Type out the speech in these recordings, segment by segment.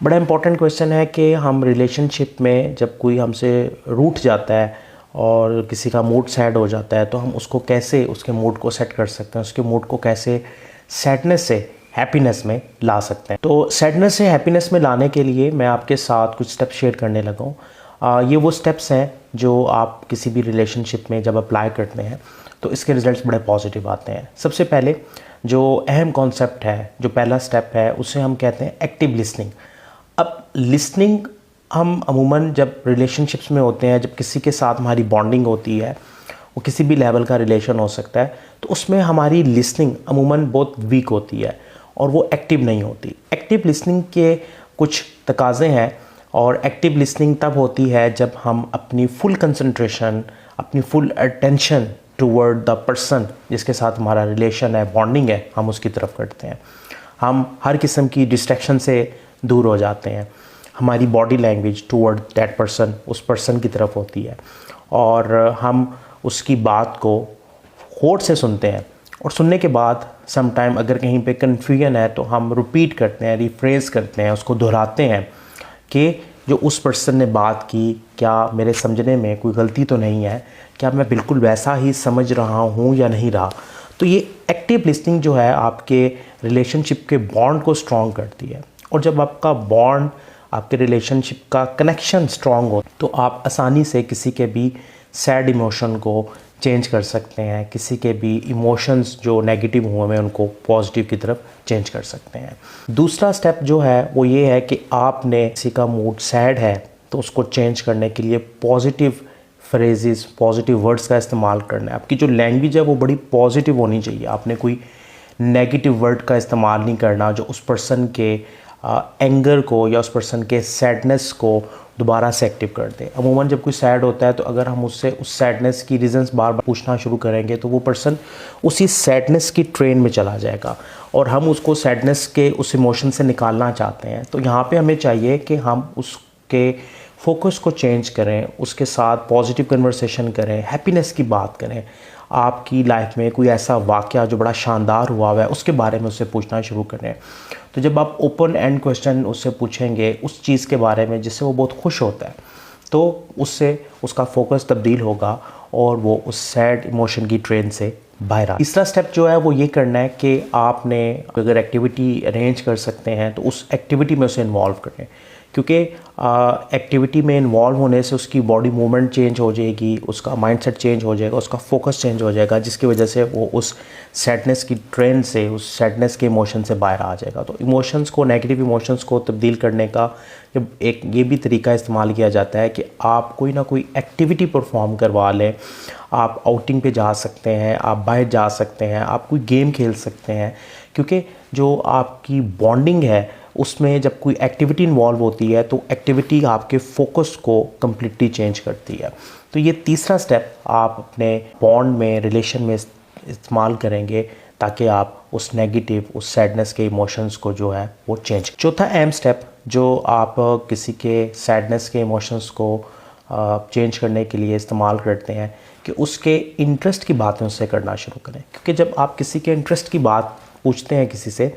बड़ा important question है कि हम रिलेशनशिप में जब कोई हमसे रूठ जाता है और किसी का मूड सैड हो जाता है तो हम उसको कैसे उसके मूड को सेट कर सकते हैं, उसके मूड को कैसे सैडनेस से हैप्पीनेस में ला सकते हैं। तो सैडनेस से हैप्पीनेस में लाने के लिए मैं आपके साथ कुछ स्टेप्स शेयर करने लगा हूँ। ये वो स्टेप्स हैं जो आप किसी भी रिलेशनशिप में जब अप्लाई करते हैं तो इसके रिजल्ट्स बड़े पॉजिटिव आते हैं। सबसे पहले जो अहम कॉन्सेप्ट है, जो पहला स्टेप है, उसे हम कहते हैं एक्टिव लिसनिंग। अब लिसनिंग हम अमूमन जब रिलेशनशिप्स में होते हैं, जब किसी के साथ हमारी बॉन्डिंग होती है, वो किसी भी लेवल का रिलेशन हो सकता है, तो उसमें हमारी लिसनिंग अमूमन बहुत वीक होती है और वो एक्टिव नहीं होती। एक्टिव लिसनिंग के कुछ तकाज़े हैं और एक्टिव लिसनिंग तब होती है जब हम अपनी फुल कंसंट्रेशन, अपनी full attention toward the person जिसके साथ हमारा रिलेशन है, बॉन्डिंग है, हम उसकी तरफ करते हैं। हम हर किस्म की डिस्ट्रैक्शन से दूर हो जाते हैं। हमारी body language toward that person, उस पर्सन की तरफ होती है और हम उसकी बात को गौर से सुनते हैं और सुनने के बाद सम टाइम अगर कहीं पे कन्फ्यूजन है तो हम रिपीट करते हैं, रिफ्रेज करते हैं, उसको दोहराते हैं कि जो उस पर्सन ने बात की, क्या मेरे समझने में कोई गलती तो नहीं है, क्या मैं बिल्कुल वैसा ही समझ रहा हूँ या नहीं रहा। तो ये एक्टिव लिसनिंग जो है आपके रिलेशनशिप के बॉन्ड को स्ट्रॉन्ग करती है और जब आपका बॉन्ड, आपके रिलेशनशिप का कनेक्शन स्ट्रॉन्ग हो तो आप आसानी से किसी के भी सैड इमोशन को चेंज कर सकते हैं, किसी के भी इमोशंस जो नेगेटिव हुए हैं उनको पॉजिटिव की तरफ चेंज कर सकते हैं। दूसरा स्टेप जो है वो ये है कि आपने किसी का मूड सैड है तो उसको चेंज करने के लिए पॉजिटिव फ्रेजेस, पॉजिटिव वर्ड्स का इस्तेमाल करना है। आपकी जो लैंग्वेज है वो बड़ी पॉजिटिव होनी चाहिए। आपने कोई नेगेटिव वर्ड का इस्तेमाल नहीं करना जो उस पर्सन के एंगर को या उस पर्सन के सैडनेस को दोबारा से एक्टिव कर दे। अमूमन जब कोई सैड होता है तो अगर हम उससे उस सैडनेस की रीज़न्स बार बार पूछना शुरू करेंगे तो वो पर्सन उसी सैडनेस की ट्रेन में चला जाएगा और हम उसको सैडनेस के उस इमोशन से निकालना चाहते हैं। तो यहाँ पे हमें चाहिए कि हम उसके फोकस को चेंज करें, उसके साथ पॉजिटिव कन्वर्सेशन करें, हैप्पीनेस की बात करें। आपकी लाइफ में कोई ऐसा वाक़या जो बड़ा शानदार हुआ है उसके बारे में उससे पूछना शुरू करें। तो जब आप ओपन एंड क्वेश्चन उससे पूछेंगे उस चीज़ के बारे में जिससे वो बहुत खुश होता है तो उससे उसका फोकस तब्दील होगा और वो उस सैड इमोशन की ट्रेन से बाहर आ। तीसरा स्टेप जो है वो ये करना है कि आपने अगर एक्टिविटी अरेंज कर सकते हैं तो उस एक्टिविटी में उसे इन्वॉल्व करें, क्योंकि एक्टिविटी में इन्वॉल्व होने से उसकी बॉडी मूवमेंट चेंज हो जाएगी, उसका माइंडसेट चेंज हो जाएगा, उसका फोकस चेंज हो जाएगा, जिसकी वजह से वो उस सैडनेस की ट्रेन से, उस सैडनेस के इमोशन से बाहर आ जाएगा। तो इमोशंस को, नेगेटिव इमोशंस को तब्दील करने का जब एक ये भी तरीका इस्तेमाल किया जाता है कि आप कोई ना कोई एक्टिविटी परफॉर्म करवा लें। आप आउटिंग पे जा सकते हैं, आप बाहर जा सकते हैं, आप कोई गेम खेल सकते हैं, क्योंकि जो आपकी बॉन्डिंग है उसमें जब कोई एक्टिविटी इन्वॉल्व होती है तो एक्टिविटी आपके फोकस को कम्प्लीटली चेंज करती है। तो ये तीसरा स्टेप आप अपने बॉन्ड में, रिलेशन में इस्तेमाल करेंगे ताकि आप उस नेगेटिव, उस सैडनेस के इमोशंस को जो है वो चेंज। चौथा अहम स्टेप जो आप किसी के सैडनेस के इमोशंस को चेंज करने के लिए इस्तेमाल करते हैं कि उसके इंटरेस्ट की बातें उससे करना शुरू करें। क्योंकि जब आप किसी के इंटरेस्ट की बात पूछते हैं किसी से,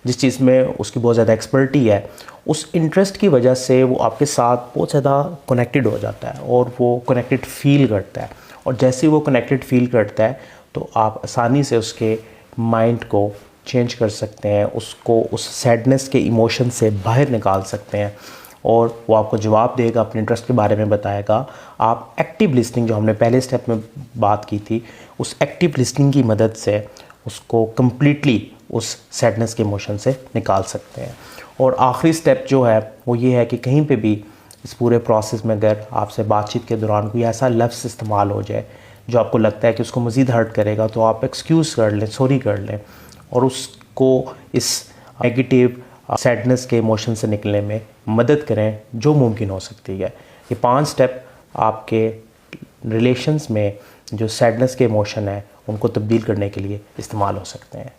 जिस चीज़ में उसकी बहुत ज़्यादा एक्सपर्टी है, उस इंटरेस्ट की वजह से वो आपके साथ बहुत ज़्यादा कनेक्टेड हो जाता है और वो कनेक्टेड फील करता है। और जैसे ही वो कनेक्टेड फील करता है तो आप आसानी से उसके माइंड को चेंज कर सकते हैं, उसको उस सैडनेस के इमोशन से बाहर निकाल सकते हैं और वो आपको जवाब देगा, अपने इंटरेस्ट के बारे में बताएगा। आप एक्टिव लिसनिंग, जो हमने पहले स्टेप में बात की थी, उस एक्टिव लिसनिंग की मदद से उसको कम्प्लीटली उस सैडनेस के इमोशन से निकाल सकते हैं। और आखिरी स्टेप जो है वो ये है कि कहीं पे भी इस पूरे प्रोसेस में अगर आपसे बातचीत के दौरान कोई ऐसा लफ्ज़ इस्तेमाल हो जाए जो आपको लगता है कि उसको मज़ीद हर्ट करेगा, तो आप एक्सक्यूज़ कर लें, सॉरी कर लें और उसको इस नेगेटिव सैडनेस के इमोशन से निकलने में मदद करें जो मुमकिन हो सकती है। ये 5 स्टेप आपके रिलेशंस में जो सैडनेस के इमोशन है उनको तब्दील करने के लिए इस्तेमाल हो सकते हैं।